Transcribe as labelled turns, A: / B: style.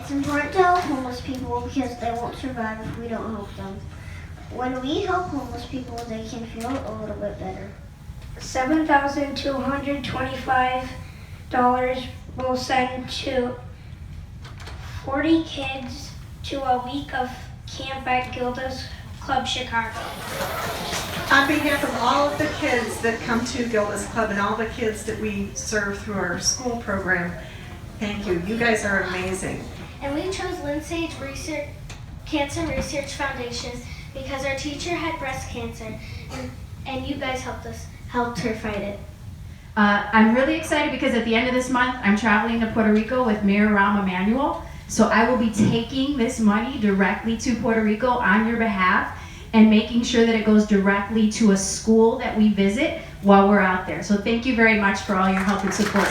A: It's important to help homeless people because they won't survive if we don't help them. When we help homeless people, they can feel a little bit better.
B: $7,225 will send to 40 kids to a week of camp at Gilda's Club Chicago.
C: On behalf of all of the kids that come to Gilda's Club and all the kids that we serve through our school program, thank you. You guys are amazing.
D: And we chose Lindsay's Cancer Research Foundation because our teacher had breast cancer, and you guys helped her fight it.
E: I'm really excited because at the end of this month, I'm traveling to Puerto Rico with Mayor Rahm Emanuel. So I will be taking this money directly to Puerto Rico on your behalf and making sure that it goes directly to a school that we visit while we're out there. So thank you very much for all your help and support.